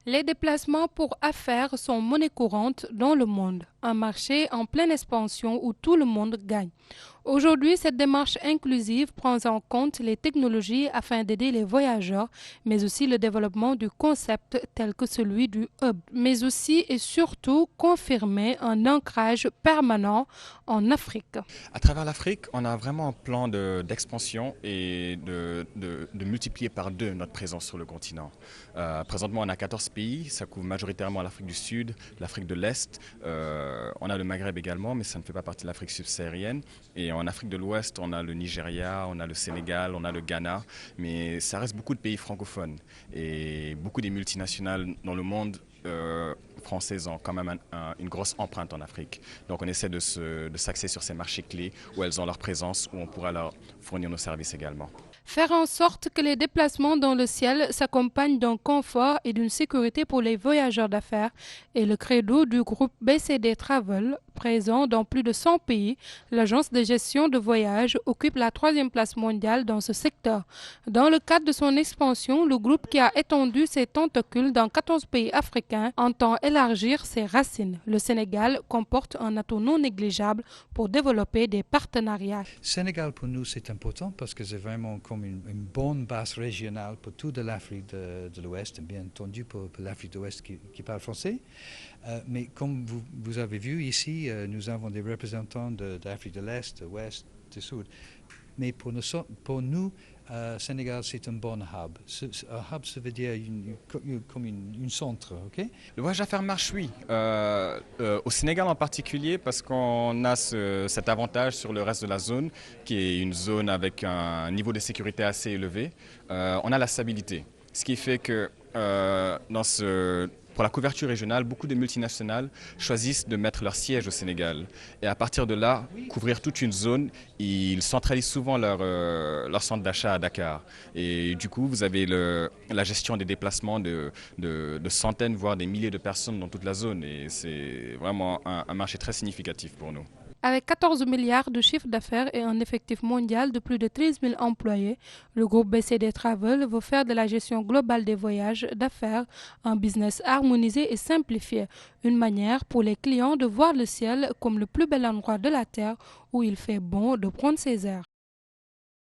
Les déplacements pour affaires sont monnaie courante dans le monde, un marché en pleine expansion où tout le monde gagne. Aujourd'hui, cette démarche inclusive prend en compte les technologies afin d'aider les voyageurs, mais aussi le développement du concept tel que celui du hub, mais aussi et surtout confirmer un ancrage permanent en Afrique. À travers l'Afrique, on a vraiment un plan d'expansion et de multiplier par deux notre présence sur le continent. Présentement, on a 14 pays, ça couvre majoritairement l'Afrique du Sud, l'Afrique de l'Est, on a le Maghreb également, mais ça ne fait pas partie de l'Afrique subsaharienne. Et en Afrique de l'Ouest, on a le Nigeria, on a le Sénégal, on a le Ghana, mais ça reste beaucoup de pays francophones. Et beaucoup des multinationales dans le monde françaises ont quand même une grosse empreinte en Afrique. Donc on essaie de s'axer sur ces marchés clés où elles ont leur présence, où on pourra leur fournir nos services également. Faire en sorte que les déplacements dans le ciel s'accompagnent d'un confort et d'une sécurité pour les voyageurs d'affaires est le credo du groupe BCD Travel, présent dans plus de 100 pays. L'agence de gestion de voyages occupe la troisième place mondiale dans ce secteur. Dans le cadre de son expansion, le groupe qui a étendu ses tentacules dans 14 pays africains entend élargir ses racines. Le Sénégal comporte un atout non négligeable pour développer des partenariats. Sénégal, pour nous, c'est important parce que c'est vraiment comme une bonne base régionale pour toute l'Afrique de l'Ouest, bien entendu pour l'Afrique de l'Ouest qui parle français. Mais comme vous avez vu ici, nous avons des représentants d'Afrique de l'Est, de l'Ouest, du Sud. Mais pour nous Sénégal, c'est un bon hub. Un hub, ça veut dire comme une centre, ok? Le voyage d'affaires marche, oui. Au Sénégal en particulier, parce qu'on a cet avantage sur le reste de la zone, qui est une zone avec un niveau de sécurité assez élevé. On a la stabilité. Ce qui fait que pour la couverture régionale, beaucoup de multinationales choisissent de mettre leur siège au Sénégal. Et à partir de là, couvrir toute une zone, ils centralisent souvent leur centre d'achat à Dakar. Et du coup, vous avez la gestion des déplacements de centaines, voire des milliers de personnes dans toute la zone. Et c'est vraiment un marché très significatif pour nous. Avec 14 milliards de chiffre d'affaires et un effectif mondial de plus de 13 000 employés, le groupe BCD Travel veut faire de la gestion globale des voyages d'affaires un business harmonisé et simplifié, une manière pour les clients de voir le ciel comme le plus bel endroit de la Terre où il fait bon de prendre ses airs.